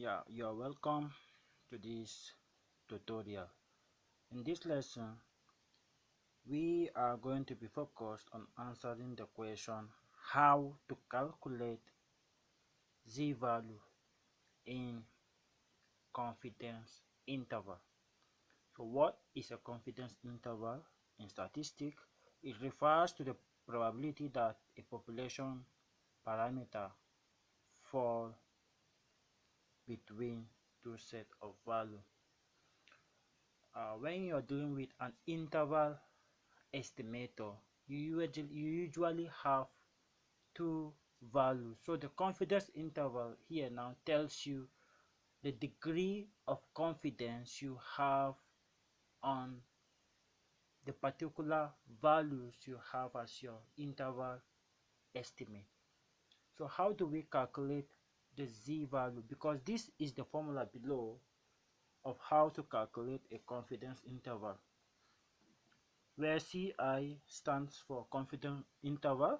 You're welcome to this tutorial. In this lesson, we are going to be focused on answering the question how to calculate z-value in confidence interval. So what is a confidence interval? In statistics, it refers to the probability that a population parameter fall between two sets of values. When you're dealing with an interval estimator, you usually have two values. So the confidence interval here now tells you the degree of confidence you have on the particular values you have as your interval estimate. So how do we calculate the z value? Because this is the formula below of how to calculate a confidence interval, where Ci stands for confidence interval,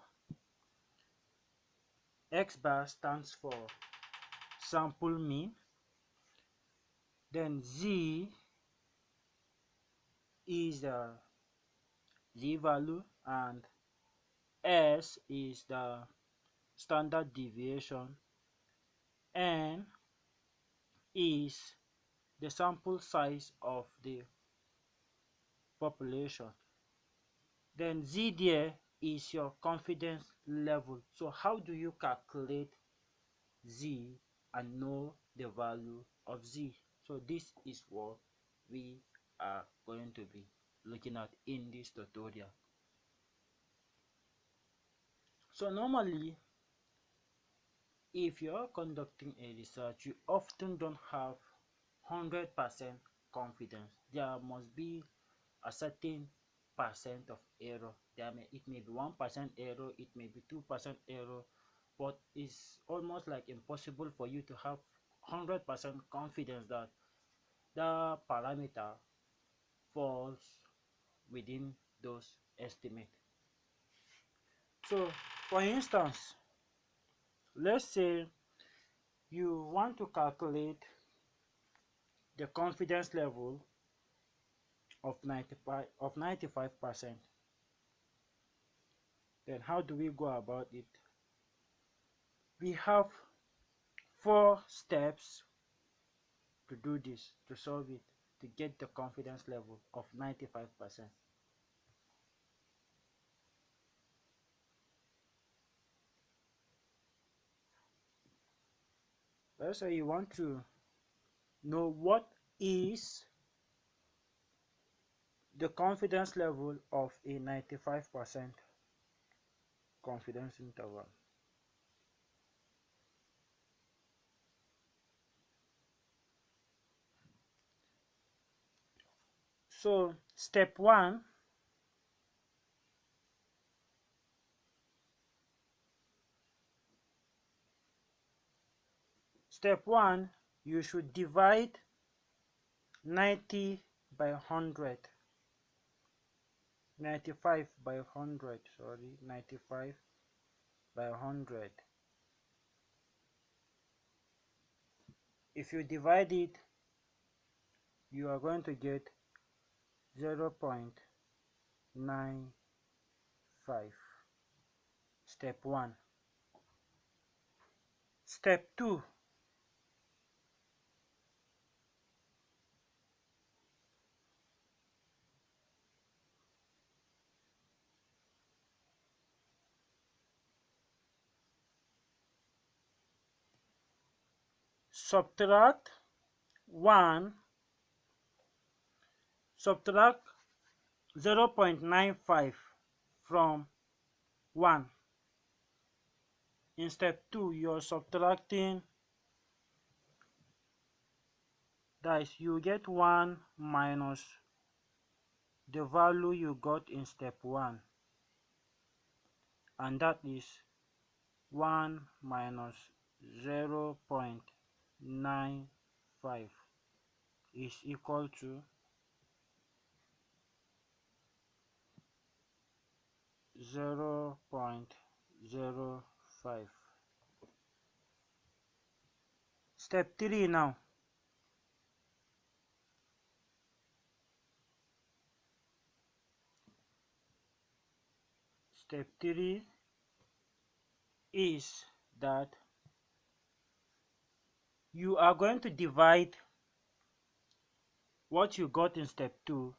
X bar stands for sample mean, then Z is the Z value, and S is the standard deviation, N is the sample size of the population. Then Z there is your confidence level. So how do you calculate Z and know the value of Z? So this is what we are going to be looking at in this tutorial. So normally, if you're conducting a research, you often don't have 100% confidence. There must be a certain percent of error. It may be 1% error, it may be 2% error, but it's almost like impossible for you to have 100% confidence that the parameter falls within those estimates. So for instance, let's say you want to calculate the confidence level of 95%. Then how do we go about it? We have 4 steps to do this, to solve it, to get the confidence level of 95%. Let's say you want to know what is the confidence level of a 95% confidence interval. So step 1, you should divide 90 by 100. 95 by 100, sorry, 95 by 100. If you divide it, you are going to get 0.95. Step 1. Step 2. Subtract 1, subtract 0.95 from 1. In step 2, you're subtracting, that is, you get 1 minus the value you got in step 1, and that is 1 minus 0.95 is equal to 0.05. Step 3 now. Step 3 is that you are going to divide what you got in step 2,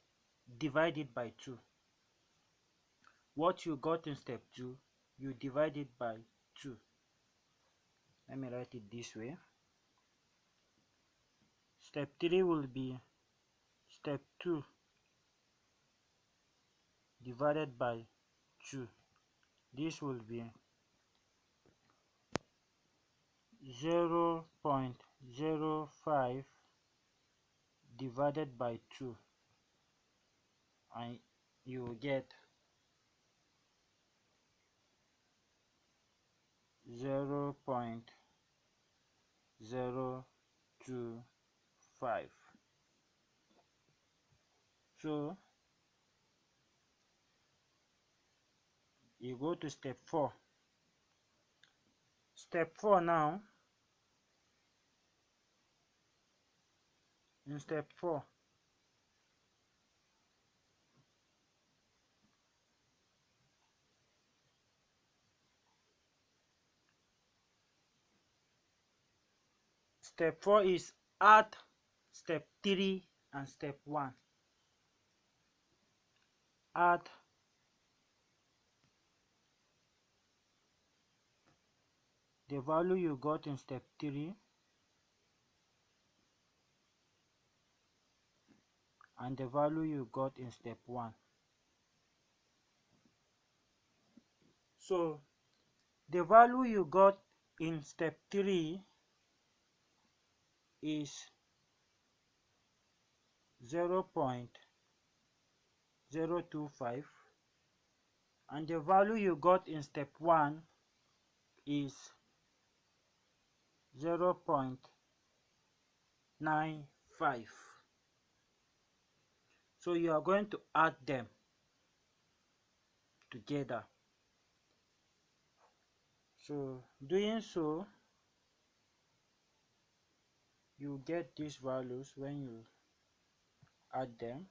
divide it by 2. What you got in step 2, you divide it by 2. Let me write it this way. Step 3 will be step 2 divided by 2. This will be 0.05 divided by 2, and you will get 0.025. So you go to step 4. Step 4 now. In step 4, step 4 is add step 3 and step 1. Add the value you got in step 3 and the value you got in step 1. So the value you got in step 3 is 0.025 and the value you got in step 1 is 0.95. So you are going to add them together. So doing so, you get these values. When you add them,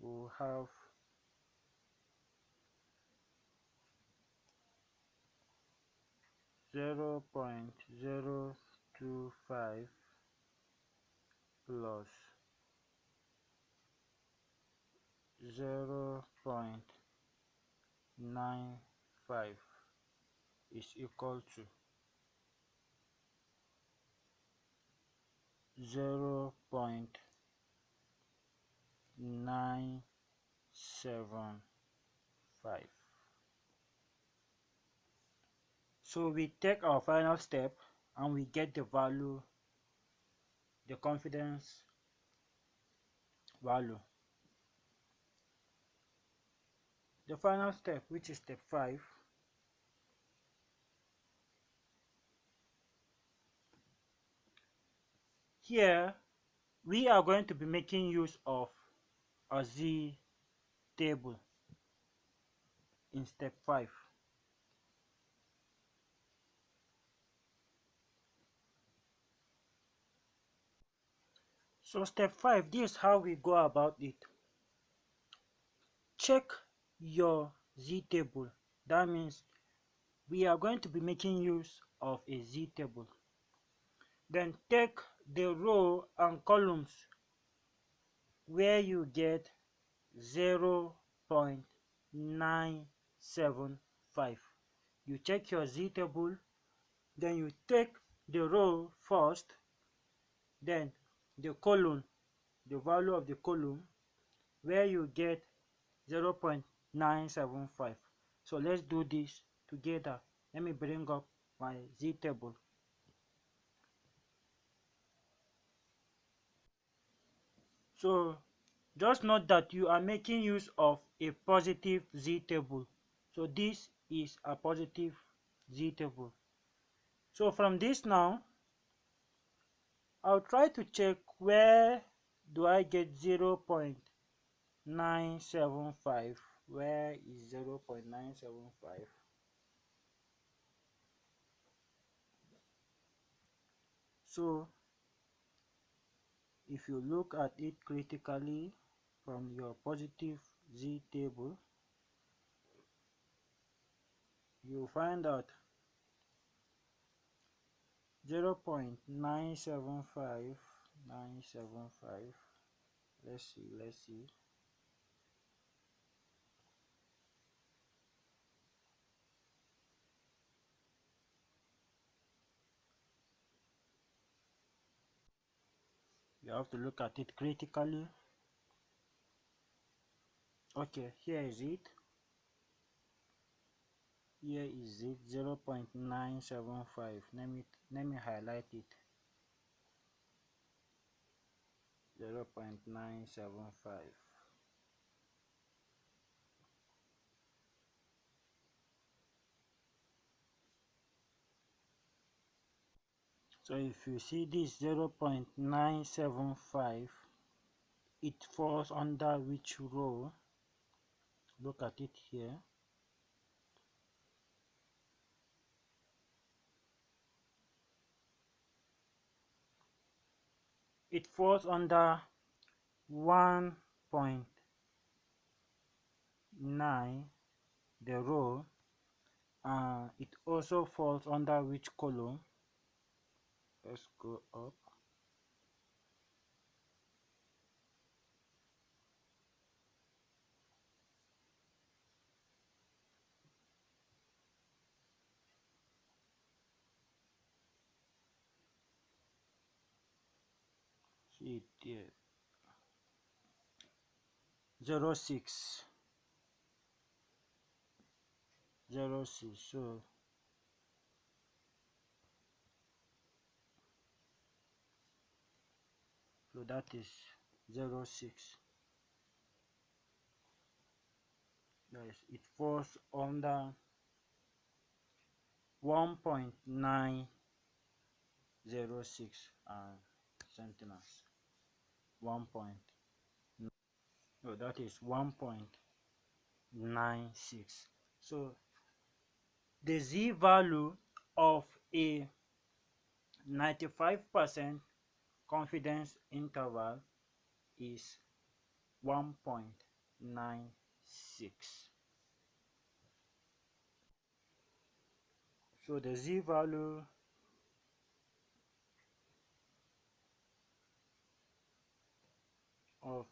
we'll have 0.025 plus 0.95 is equal to 0.975. So we take our final step and we get the value, the confidence value. The final step, which is step 5, here we are going to be making use of a Z table in step 5. So step 5, this is how we go about it. Check your Z table. That means we are going to be making use of a Z table. Then take the row and columns where you get 0.975. You check your Z table, then you take the row first, then the column, the value of the column where you get 0.975. So let's do this together. Let me bring up my Z table. So just note that you are making use of a positive Z table. So this is a positive Z table. So from this now, I'll try to check where do I get 0.975. Where is 0.975? So if you look at it critically from your positive z table, you find that 0.975, let's see, you have to look at it critically. Okay, here is it, 0.975. Let me highlight it. 0.975. So if you see this 0.975, it falls under which row? Look at it here. It falls under 1.9, the row. It also falls under which column? Let's go up. See it here. 0.6. 0.6. So that is 0.6. Yes, it falls under 1.906 centimeters. 1. So that is 1.96. So the z value of a 95% confidence interval is 1.96. So the z value of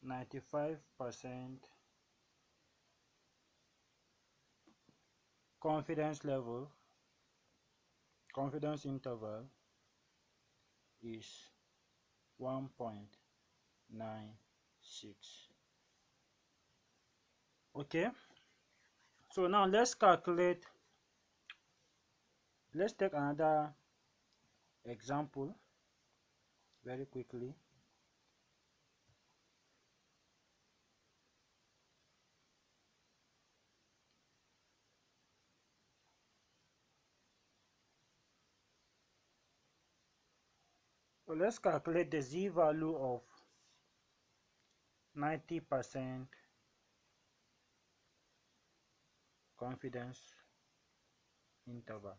95% confidence interval is 1.96. Okay, so now let's calculate. Let's take another example very quickly. So let's calculate the z value of 90% confidence interval.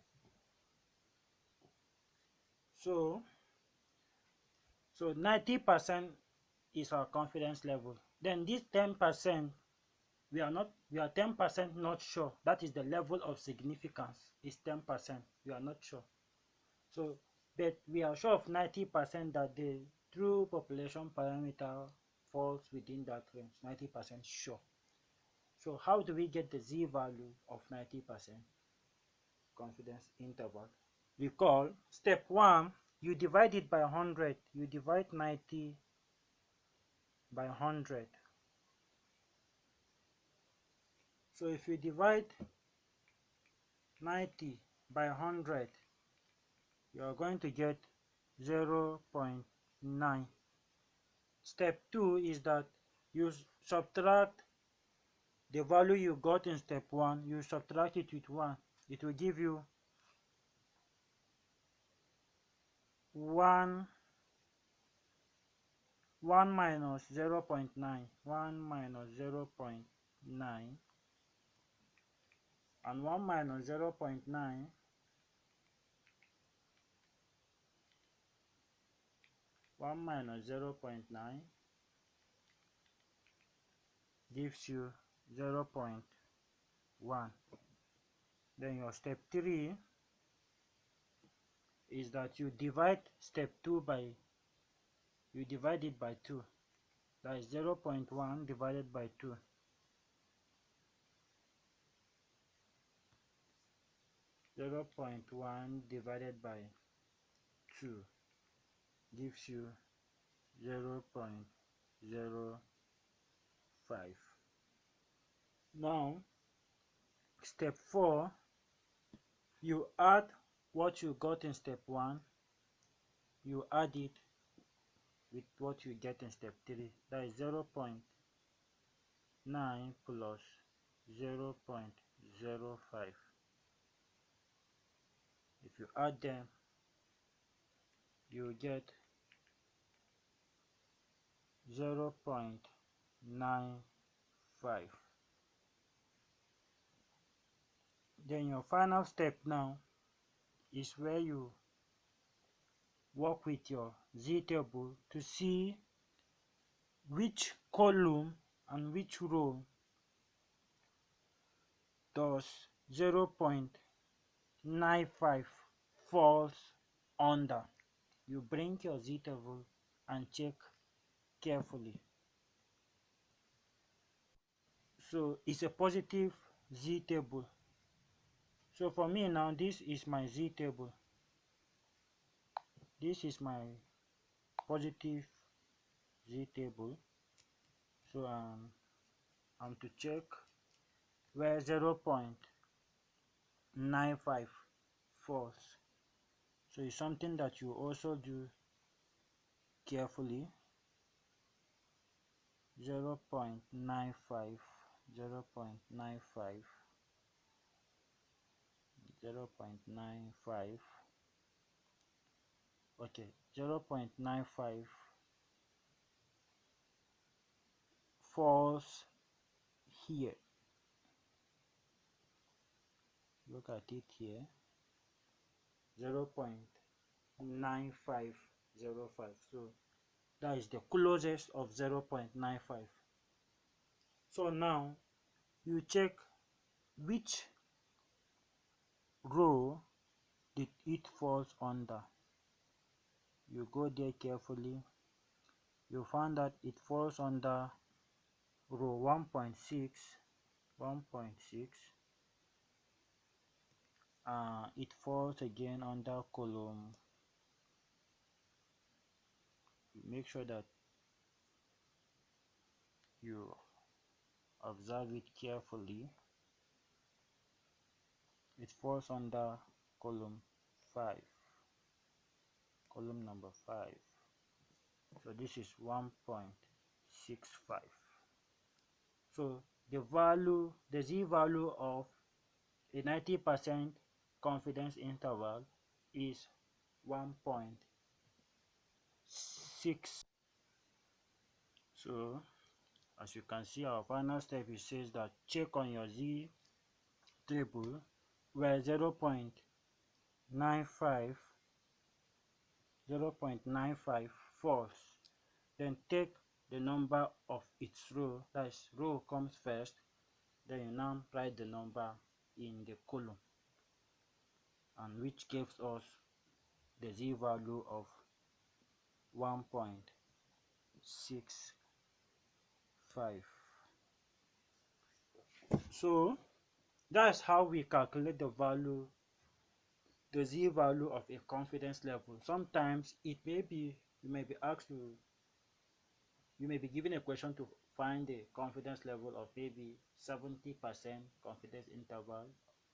So 90% is our confidence level. Then this 10%, we are 10% not sure. That is the level of significance is 10%. We are not sure. So, but we are sure of 90% that the true population parameter falls within that range. 90% sure. So how do we get the z value of 90% confidence interval? Recall step 1, you divide it by 100. You divide 90 by 100. So if you divide 90 by 100, you are going to get 0.9. Step 2 is that you subtract the value you got in step 1, you subtract it with 1. It will give you 1 minus 0.9, 1 minus 0.9, and 1 minus 0.9 1 minus 0.9 gives you 0.1. Then your step 3 is that you divide step 2 by, you divide it by 2. That is 0.1 divided by 2. 0.1 divided by 2 gives you 0.05. Now, step 4, you add what you got in step 1, you add it with what you get in step 3. That is 0.9 plus 0.05. If you add them, you get 0.95. Then your final step now is where you work with your Z table to see which column and which row does 0.95 falls under. You bring your Z table and check carefully. So it's a positive Z table. So for me now, this is my Z table. This is my positive Z table. So I'm to check where 0.95 falls. So it's something that you also do carefully. 0.95, 0.95, 0.95. Okay, 0.95 falls here. Look at it here. 0.9505. So that is the closest of 0.95. So now you check which row did it falls under. You go there carefully. You find that it falls under row 1.6, 1.6. It falls again under column. Make sure that you observe it carefully. It falls under column 5, column number 5. So this is 1.65. So the value, the Z value of a 90% confidence interval is 1.6. So as you can see, our final step, it says that check on your Z table where 0.95 falls. Then take the number of its row, that is, row comes first, then you now write the number in the column, and which gives us the Z value of 1.65. So that's how we calculate the value, the Z value of a confidence level. Sometimes it may be, you may be asked to, you may be given a question to find the confidence level of maybe 70% confidence interval,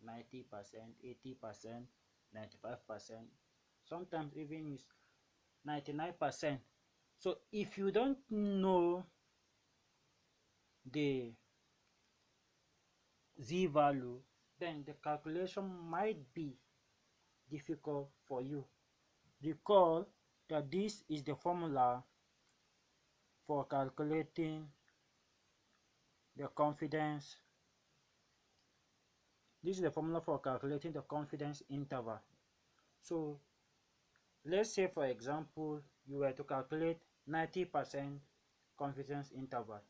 90%, 80%, 95%. Sometimes even is 99%. So if you don't know the Z value, then the calculation might be difficult for you. Recall that this is the formula for calculating the confidence. This is the formula for calculating the confidence interval. So let's say for example you were to calculate 90% confidence interval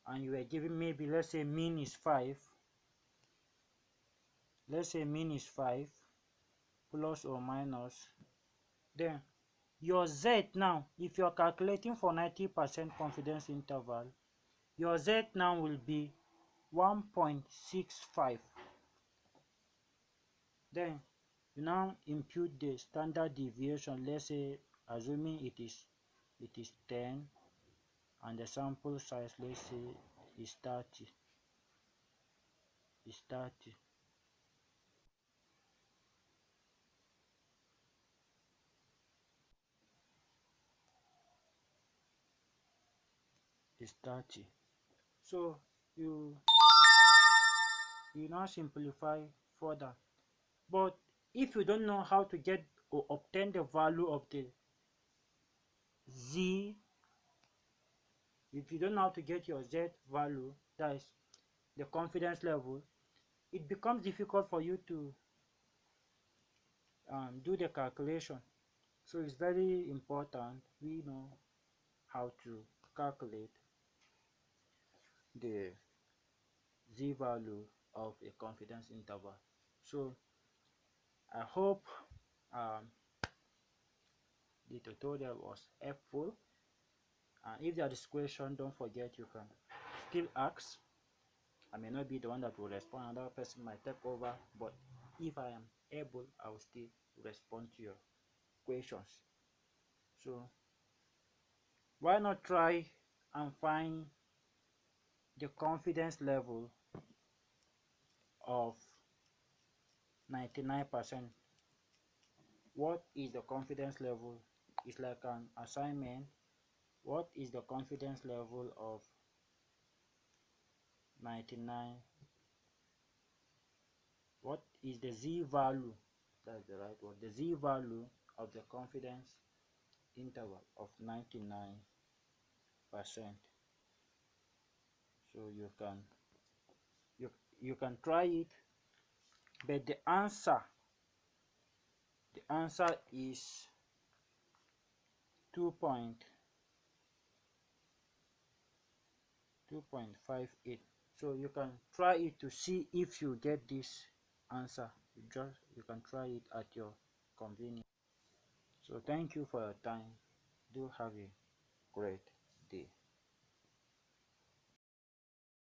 and you were given, maybe let's say mean is 5, let's say mean is 5 plus or minus, then your Z now, if you're calculating for 90% confidence interval, your Z now will be 1.65. Then you now impute the standard deviation, let's say assuming it is 10 and the sample size, let's say is 30, is 30. Is 30. So you now simplify further. But if you don't know how to get or obtain the value of the Z, if you don't know how to get your Z value, that is the confidence level, it becomes difficult for you to do the calculation. So it's very important we know how to calculate the Z value of a confidence interval. So I hope um, the tutorial was helpful, and if there is question, don't forget you can still ask. I may not be the one that will respond, another person might take over, but if I am able, I will still respond to your questions. So why not try and find the confidence level of 99%. What is the confidence level? It's like an assignment. What is the confidence level of 99? What is the Z value? That's the right word. The Z value of the confidence interval of 99%. So you can try it, but the answer is 2.58. So you can try it to see if you get this answer. You can try it at your convenience. So thank you for your time. Do have a great day.